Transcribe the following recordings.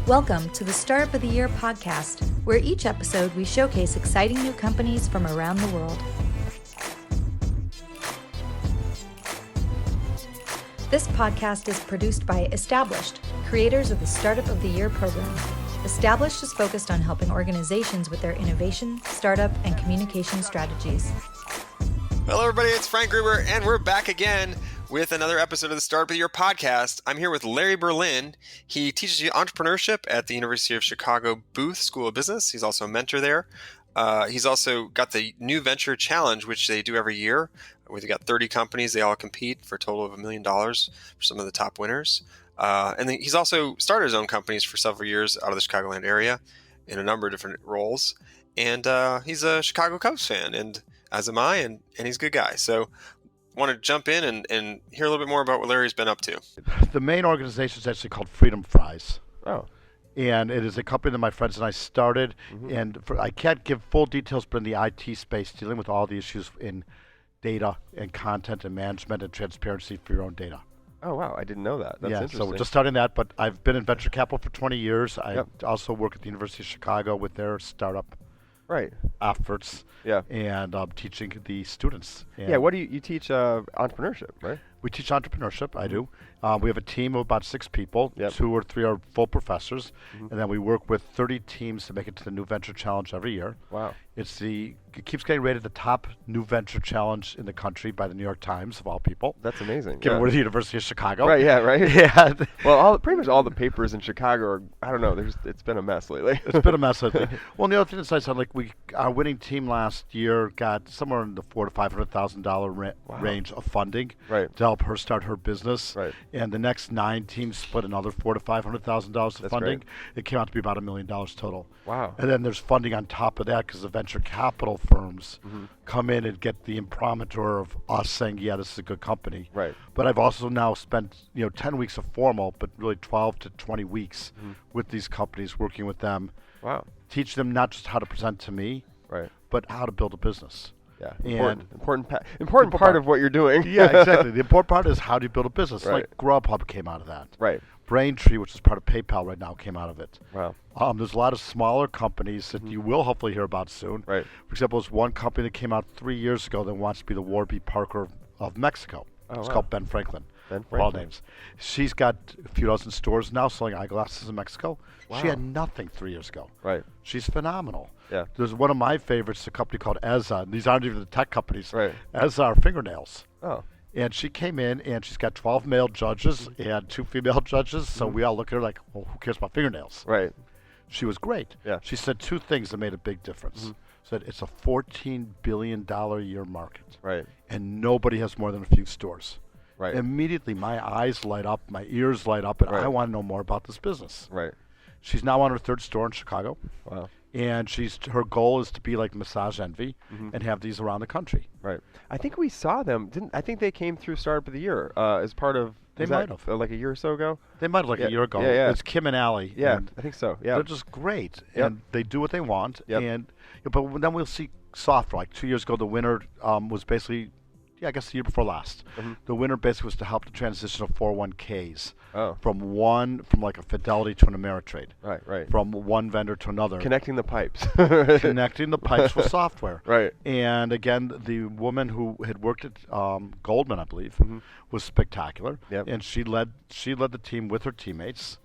Welcome to the Startup of the Year podcast, where each episode we showcase exciting new companies from around the world. This podcast is produced by Established, creators of the Startup of the Year program. Established is focused on helping organizations with their innovation, startup, and communication strategies. Hello, everybody. It's Frank Gruber, and we're back again with another episode of the Startup of the Year podcast. I'm here with Larry Berlin. He teaches you entrepreneurship at the University of Chicago Booth School of Business. He's also a mentor there. He's also got the New Venture Challenge, which they do every year. We've got 30 companies. They all compete for a total of $1 million for some of the top winners. And then he's also started his own companies for several years out of the Chicagoland area in a number of different roles. And he's a Chicago Cubs fan, and as am I, and he's a good guy. So want to jump in and hear a little bit more about what Larry's been up to. The main organization is actually called Freedom Fries. Oh. And it is a company that my friends and I started. And I can't give full details, but in the IT space, dealing with all the issues in data and content and management and transparency for your own data. Oh, wow. I didn't know that. That's interesting. So we're just starting that, but I've been in venture capital for 20 years. I also work at the University of Chicago with their startup efforts. And teaching the students. And what do you teach entrepreneurship, right? We teach entrepreneurship. I do. We have a team of about 6 people. 2 or 3 are full professors. And then we work with 30 teams to make it to the New Venture Challenge every year. Wow. It keeps getting rated the top New Venture Challenge in the country by the New York Times, of all people. That's amazing. Given we're the University of Chicago. Right, right. Yeah. Well, pretty much all the papers in Chicago are, I don't know, it's been a mess lately. It's been a mess lately. Well, the other thing that's nice, our winning team last year got somewhere in the $400,000 to $500,000 range of funding to help her start her business. Right. And the next 9 teams split another $400,000 to $500,000 of funding. Great. It came out to be about $1 million total. Wow. And then there's funding on top of that because the venture capital firms come in and get the imprimatur of us saying, yeah, this is a good company. Right. But I've also now spent 10 weeks of formal, but really 12 to 20 weeks with these companies, working with them. Wow. Teach them not just how to present to me, but how to build a business. Yeah, important part of what you're doing. Yeah, exactly. The important part is how do you build a business. Like Grubhub came out of that. Right. Braintree, which is part of PayPal right now, came out of it. Wow. There's a lot of smaller companies that you will hopefully hear about soon. Right. For example, there's one company that came out 3 years ago that wants to be the Warby Parker of Mexico. It's called Ben Franklin. All names. She's got a few dozen stores now selling eyeglasses in Mexico. Wow. She had nothing 3 years ago. Right. She's phenomenal. Yeah. There's one of my favorites, a company called Eza. And these aren't even the tech companies. Right. Eza are fingernails. Oh. And she came in, and she's got 12 male judges and 2 female judges. So we all look at her like, well, who cares about fingernails? Right. She was great. Yeah. She said 2 things that made a big difference. Said it's a $14 billion a year market. Right. And nobody has more than a few stores. Right. Immediately, my eyes light up, my ears light up, and I want to know more about this business. Right. She's now on her 3rd store in Chicago. Wow. And her goal is to be like Massage Envy and have these around the country. Right. I think we saw them. I think they came through Startup of the Year as part of. They might have. Like a year or so ago? They might have, a year ago. Yeah. It's Kim and Allie. Yeah, I think so. Yeah. They're just great. And they do what they want. But then we'll see software. Like 2 years ago, the winner was basically, I guess the year before last. The winner basically was to help the transition of 401ks from like a Fidelity to an Ameritrade. Right. From one vendor to another. Connecting the pipes. Connecting the pipes with software. Right. And again, the woman who had worked at Goldman, I believe, was spectacular. Yep. And she led the team with her teammates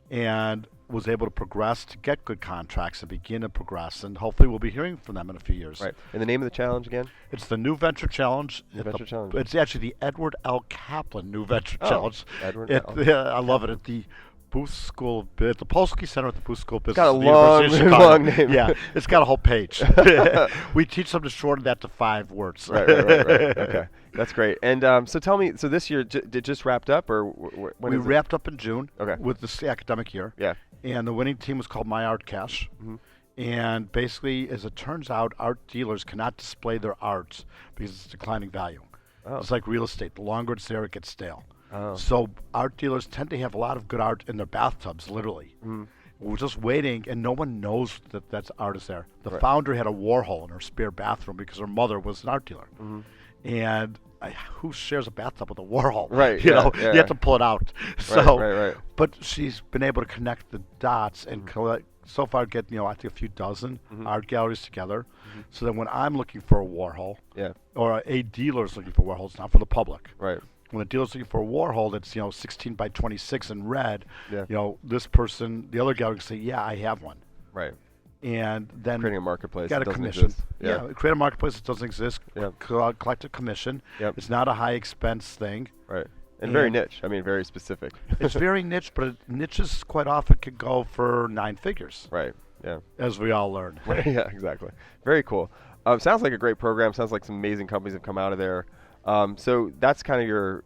and was able to progress to get good contracts and begin to progress. And hopefully we'll be hearing from them in a few years. Right. And the name of the challenge again? It's the New Venture Challenge. Challenge. It's actually the Edward L. Kaplan New Venture Challenge. Edward I love it. At the Booth School, at the Polsky Center at the Booth School of Business. It's got a long name. Yeah, it's got a whole page. We teach them to shorten that to 5 words. Right. Okay, that's great. And so tell me, so this year it just wrapped up, or when we wrapped up in June with this academic year. Yeah. And the winning team was called My Art Cash. And basically, as it turns out, art dealers cannot display their art because it's declining value. It's like real estate. The longer it's there, it gets stale. So art dealers tend to have a lot of good art in their bathtubs, literally. We're just waiting, and no one knows that that's art is there. The founder had a Warhol in her spare bathroom because her mother was an art dealer. And who shares a bathtub with a Warhol? Right. You know, you have to pull it out. So, right. But she's been able to connect the dots and collect. So far, get I think a few dozen art galleries together. So that when I'm looking for a Warhol, or a dealer's looking for Warhols, not for the public. Right. When a dealer's looking for a Warhol that's 16 by 26 in red, Yeah. This person, the other gallery can say, yeah, I have one. Right. And then Creating a marketplace got that a doesn't commission. exist. Yeah, create a marketplace that doesn't exist. Yeah. Collect a commission. Yep. It's not a high expense thing. Right. And very niche. I mean, very specific. It's very niche, but niches quite often can go for 9 figures. Right. Yeah. As we all learn. Yeah, exactly. Very cool. Sounds like a great program. Sounds like some amazing companies have come out of there. So that's kind of your,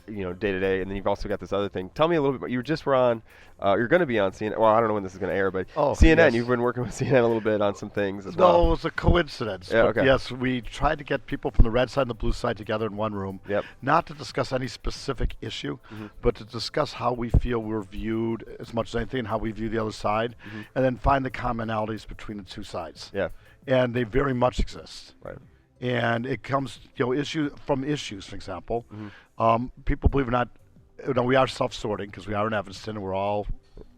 day to day, and then you've also got this other thing. Tell me a little bit. You just were on. You're going to be on CNN. Well, I don't know when this is going to air, but CNN. Yes. You've been working with CNN a little bit on some things as well. No, it was a coincidence. Yeah, but okay. yes, we tried to get people from the red side and the blue side together in one room. Yep. Not to discuss any specific issue, but to discuss how we feel we're viewed as much as anything, and how we view the other side, and then find the commonalities between the two sides. Yeah. And they very much exist. Right. And it comes, issues, for example. People, believe it or not, we are self-sorting because we are in Evanston and we're all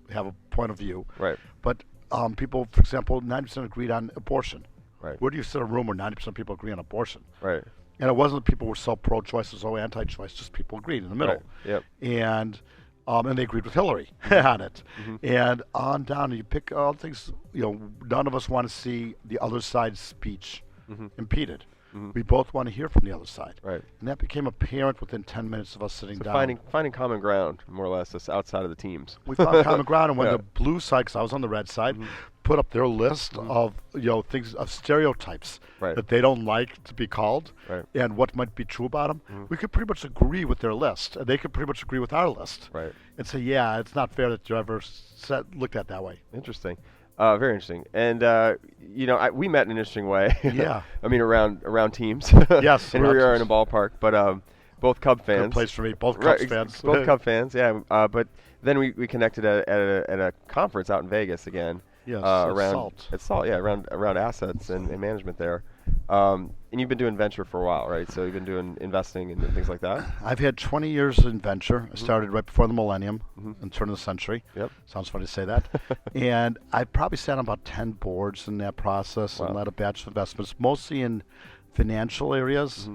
have a point of view. Right. But people, for example, 90% agreed on abortion. Right. Where do you sit in a room where 90% of people agree on abortion? Right. And it wasn't that people were so pro-choice or so anti-choice, just people agreed in the middle. Right. Yep. And they agreed with Hillary on it. And on down, you pick all things, none of us want to see the other side's speech impeded. We both want to hear from the other side. Right. And that became apparent within 10 minutes of us sitting down. Finding common ground, more or less, that's outside of the teams. We found common ground, and when the blue side, because I was on the red side, put up their list of things, of stereotypes that they don't like to be called, and what might be true about them, we could pretty much agree with their list, and they could pretty much agree with our list, and say, yeah, it's not fair that you ever looked at that way. Interesting. Very interesting. And we met in an interesting way. Yeah. I mean, around teams. Yes. And here we are in a ballpark, but both Cub fans. Good place for me. Both Cubs fans. Both Cub fans. Yeah. But then we connected at a conference out in Vegas again. Yes. Around SALT. Yeah. Around assets and management there. And you've been doing venture for a while, right? So you've been doing investing and things like that? I've had 20 years in venture. I started right before the millennium, and turn of the century. Yep. Sounds funny to say that. And I probably sat on about 10 boards in that process and led a batch of investments, mostly in financial areas.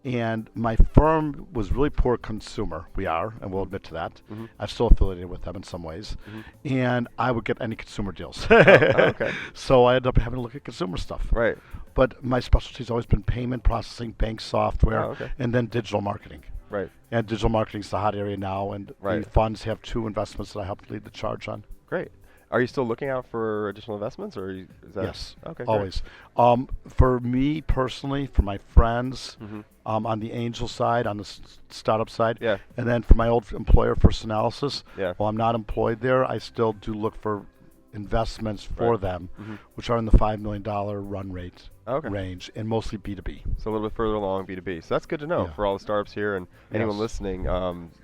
And my firm was really poor consumer. We are, and we'll admit to that. I'm still affiliated with them in some ways. And I would get any consumer deals. Okay. So I ended up having to look at consumer stuff. Right. But my specialty has always been payment processing, bank software, and then digital marketing. Right. And digital marketing is the hot area now, and the funds have 2 investments that I helped lead the charge on. Great. Are you still looking out for additional investments, or is that yes? Okay. Always. For me personally, for my friends, on the angel side, on the startup side, and then for my old employer, First Analysis. While I'm not employed there, I still do look for investments for them, which are in the $5 million run rate range, and mostly B2B. So a little bit further along B2B. So that's good to know for all the startups here and anyone listening.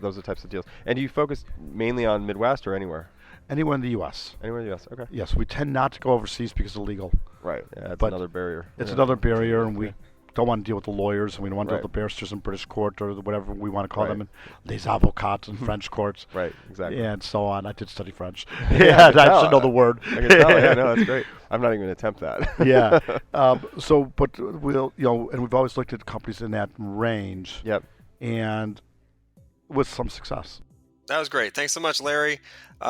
Those are the types of deals. And do you focus mainly on Midwest or anywhere? Anywhere in the U.S. Anywhere in the U.S. Okay. Yes, we tend not to go overseas because of legal. Right. Yeah, that's But another barrier. It's another barrier, and we don't want to deal with the lawyers, and we don't want to deal with the barristers in British court or whatever we want to call them, and les avocats in French courts. Right. Exactly. And so on. I did study French. I should know the word. I can tell. Yeah, no, that's great. I'm not even going to attempt that. Yeah. But we'll, and we've always looked at companies in that range. Yep. And with some success. That was great. Thanks so much, Larry.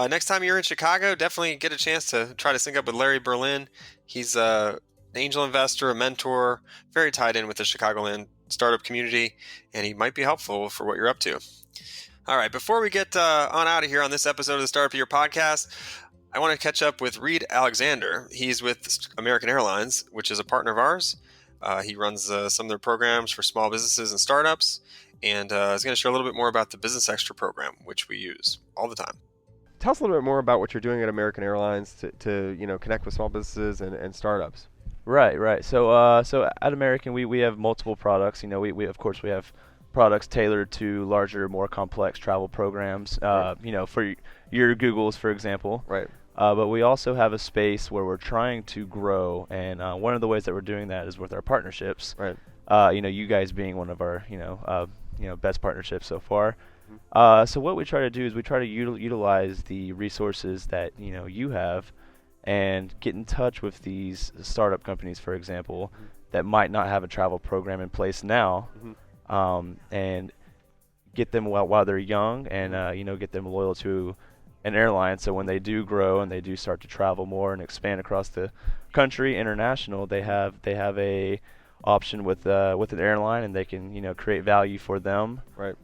Next time you're in Chicago, definitely get a chance to try to sync up with Larry Berlin. He's an angel investor, a mentor, very tied in with the Chicagoland startup community, and he might be helpful for what you're up to. All right, before we get on out of here on this episode of the Startup of Your podcast, I want to catch up with Reed Alexander. He's with American Airlines, which is a partner of ours. He runs some of their programs for small businesses and startups, and is going to share a little bit more about the Business Extra program, which we use all the time. Tell us a little bit more about what you're doing at American Airlines to connect with small businesses and startups. Right. So at American, we have multiple products. We of course we have products tailored to larger, more complex travel programs. For your Googles, for example. Right. But we also have a space where we're trying to grow, and one of the ways that we're doing that is with our partnerships. Right. you guys being one of our best partnerships so far. So what we try to do is we try to utilize the resources that you have, and get in touch with these startup companies, for example, that might not have a travel program in place now, and get them while they're young, and get them loyal to an airline. So when they do grow and they do start to travel more and expand across the country, international, they have a option with an airline, and they can create value for them, Right.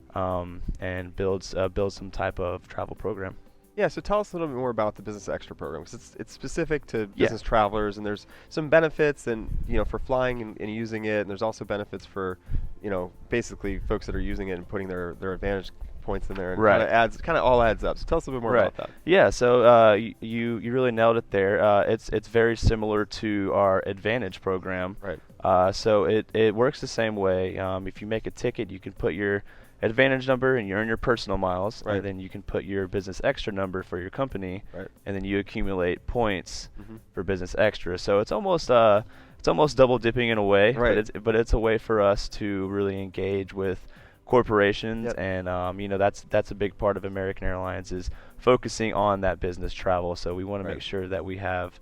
And build some type of travel program. Yeah, so tell us a little bit more about the Business Extra program, because it's specific to business travelers, and there's some benefits and for flying and using it, and there's also benefits for basically folks that are using it and putting their advantage points in there, and kind of all adds up. So tell us a little bit more about that. Yeah, so you really nailed it there. It's very similar to our Advantage program. Right. So it works the same way. If you make a ticket, you can put your Advantage number and you earn your personal miles, Right. and then you can put your Business Extra number for your company, Right. and then you accumulate points for Business Extra. So it's almost double dipping in a way, Right. but it's a way for us to really engage with corporations, and that's a big part of American Airlines, is focusing on that business travel. So we want to make sure that we have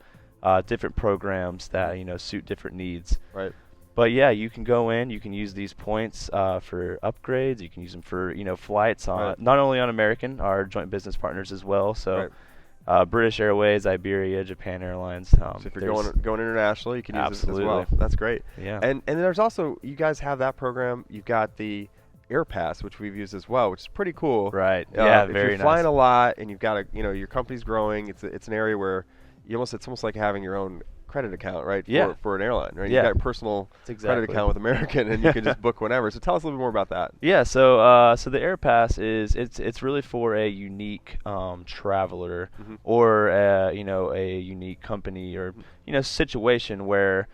different programs that suit different needs. Right. But yeah, you can go in, you can use these points for upgrades. You can use them for flights on not only on American, our joint business partners as well. So British Airways, Iberia, Japan Airlines. So if you're going international, you can use it as well. That's great. Yeah. And there's also, you guys have that program. You've got the Air Pass, which we've used as well, which is pretty cool. Right. Yeah. If Very you're nice. flying a lot and you've got your company's growing, it's an area where it's almost like having your own credit account, right? Yeah. For an airline, right? Yeah. You've got a personal credit account with American, and you can just book whenever. So tell us a little bit more about that. Yeah. So the Air Pass it's really for a unique traveler, or a unique company, or situation where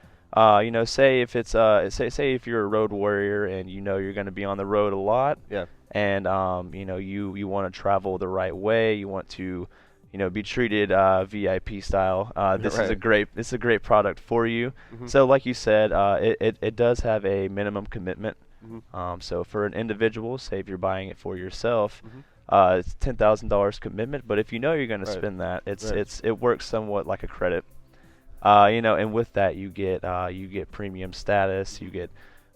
say if it's say if you're a road warrior and you're going to be on the road a lot. Yeah. And you want to travel the right way, you want to be treated VIP style. This is a great product for you. So like you said, it does have a minimum commitment. So for an individual, say if you're buying it for yourself, it's $10,000 commitment. But if you're going to spend that, it works somewhat like a credit. And with that you get premium status, you get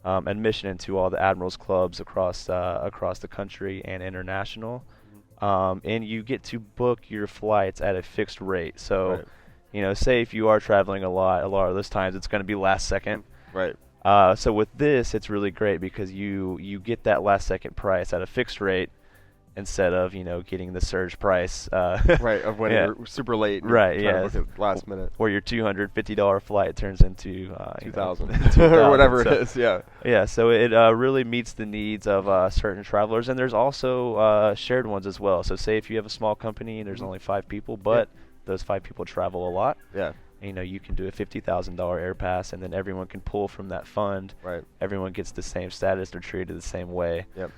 admission into all the admirals clubs across the country and international. And you get to book your flights at a fixed rate. So, say if you are traveling a lot of those times it's going to be last second. Right. So with this, it's really great because you get that last second price at a fixed rate, instead of getting the surge price. Right. Of when you're super late. And Right. you're trying Yeah. to book it last minute. Or your $250 flight turns into 2,000 or whatever it is. Yeah. Yeah, so it really meets the needs of certain travelers, and there's also shared ones as well. So say if you have a small company and there's only 5 people, but those 5 people travel a lot. Yeah. You can do a $50,000 Air Pass, and then everyone can pull from that fund. Right. Everyone gets the same status. They're treated the same way. Yep.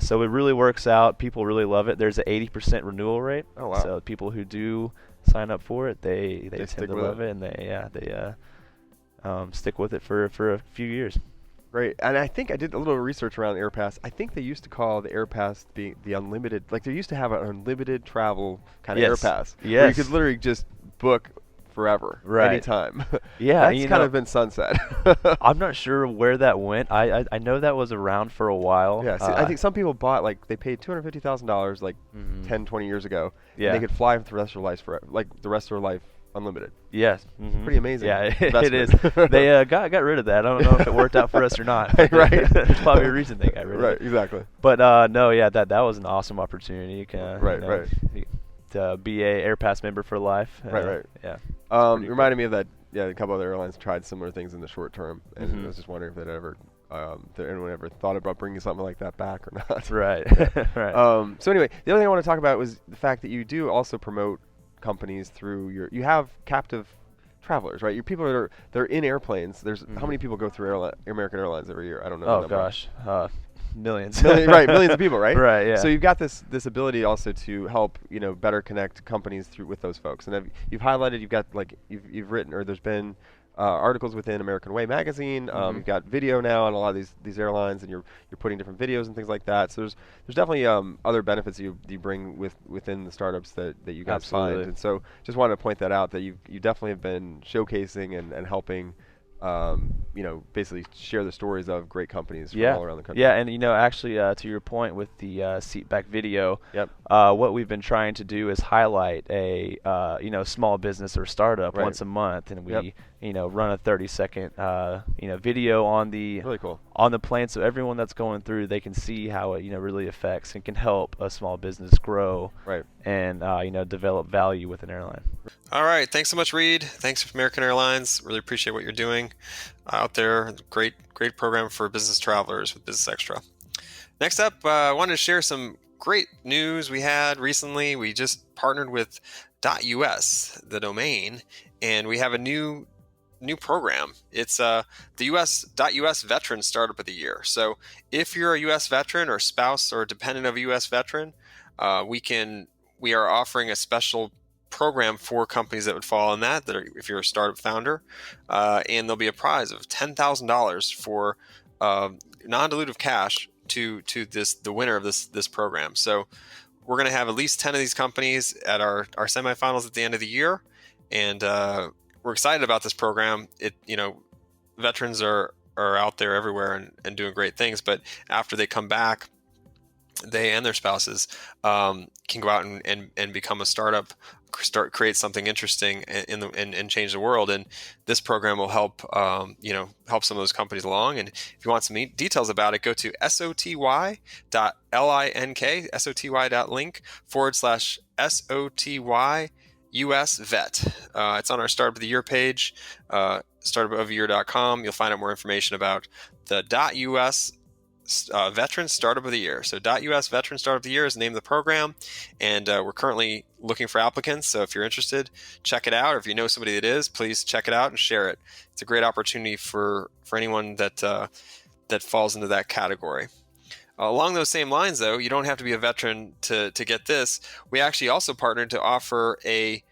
So it really works out. People really love it. There's an 80% renewal rate. Oh wow. So people who do sign up for it, they tend to love it, and they stick with it for a few years. Great. And I think I did a little research around Air Pass. I think they used to call the Air Pass the unlimited. Like they used to have an unlimited travel kind of Air Pass. Yes. Where you could literally just book forever. Right. Anytime. Yeah. That's kind of been sunset. I'm not sure where that went. I know that was around for a while. Yeah. See, I think some people bought, like, they paid $250,000 like 10, 20 year years ago. Yeah. And they could fly for the rest of their life the rest of their life unlimited. Yes. Pretty amazing. Yeah, it is. They got rid of that. I don't know if it worked out for us or not. Right. There's probably a reason they got rid of it. Right. Exactly. But no, yeah, that was an awesome opportunity. Right. To be a Air Pass member for life. Right. Yeah. Reminded me of that. Yeah, a couple other airlines tried similar things in the short term, and I was just wondering if anyone ever thought about bringing something like that back or not. Right. Right. So anyway, the other thing I want to talk about was the fact that you do also promote companies through you have captive travelers, right? Your people they're in airplanes. There's how many people go through American Airlines every year? I don't know. Oh gosh, millions. Right, millions of people, right? Right. Yeah. So you've got this ability also to help better connect companies with those folks. And you've highlighted, you've got you've written, or there's been articles within American Way magazine. You've got video now on a lot of these airlines, and you're putting different videos and things like that. So there's definitely other benefits you bring within the startups that you guys Absolutely. find. And so just wanted to point that out, that you definitely have been showcasing and helping. Basically share the stories of great companies from all around the country. Yeah, and actually, to your point with the seat back video, what we've been trying to do is highlight a small business or startup once a month, and we run a 30-second video on the really cool on the plane, so everyone that's going through, they can see how it really affects and can help a small business grow and develop value with an airline. All right. Thanks so much, Reed. Thanks, American Airlines. Really appreciate what you're doing out there. Great program for business travelers with Business Extra. Next up, I wanted to share some great news we had recently. We just partnered with .us, the domain, and we have a new program. It's the .us Veteran Startup of the Year. So if you're a U.S. veteran or spouse or dependent of a U.S. veteran, we are offering a special program for companies that would fall in that if you're a startup founder, and there'll be a prize of $10,000 for non-dilutive cash to the winner of this program. So we're going to have at least 10 of these companies at our semifinals at the end of the year, and we're excited about this program. Veterans are out there everywhere and doing great things, but after they come back, they and their spouses can go out and become a startup, create something interesting and change the world. And this program will help help some of those companies along. And if you want some details about it, go to soty.link, soty.link/SOTY US Vet. It's on our Startup of the Year page, startupoftheyear.com. You'll find out more information about the .us Veteran Startup of the Year. So .us Veteran Startup of the Year is the name of the program, and we're currently looking for applicants. So if you're interested, check it out. Or if you know somebody that is, please check it out and share it. It's a great opportunity for anyone that falls into that category. Along those same lines, though, you don't have to be a veteran to get this. We actually also partnered to offer a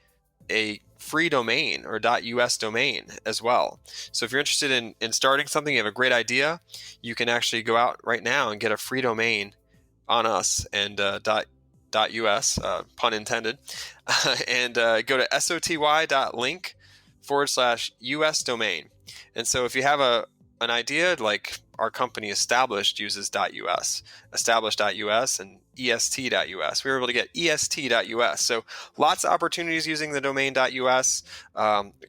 free domain or .us domain as well. So if you're interested in starting something, you have a great idea, you can actually go out right now and get a free domain on us and .us, pun intended, and go to soty.link/US domain. And so if you have an idea, like our company Established uses .us, established.us, and est.us. We were able to get est.us. So lots of opportunities using the domain .us.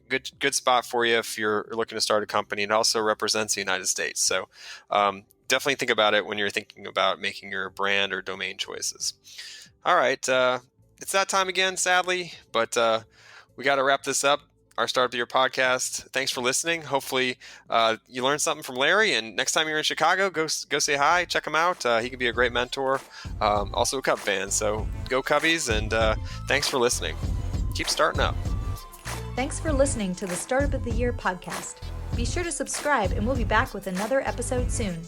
Good spot for you if you're looking to start a company, and also represents the United States. So definitely think about it when you're thinking about making your brand or domain choices. All right. It's that time again, sadly, but we got to wrap this up. Our Startup of the Year podcast. Thanks for listening. Hopefully you learned something from Larry, and next time you're in Chicago, go say hi, check him out. He can be a great mentor. Also a Cub fan, so go Cubbies, and thanks for listening. Keep starting up. Thanks for listening to the Startup of the Year podcast. Be sure to subscribe, and we'll be back with another episode soon.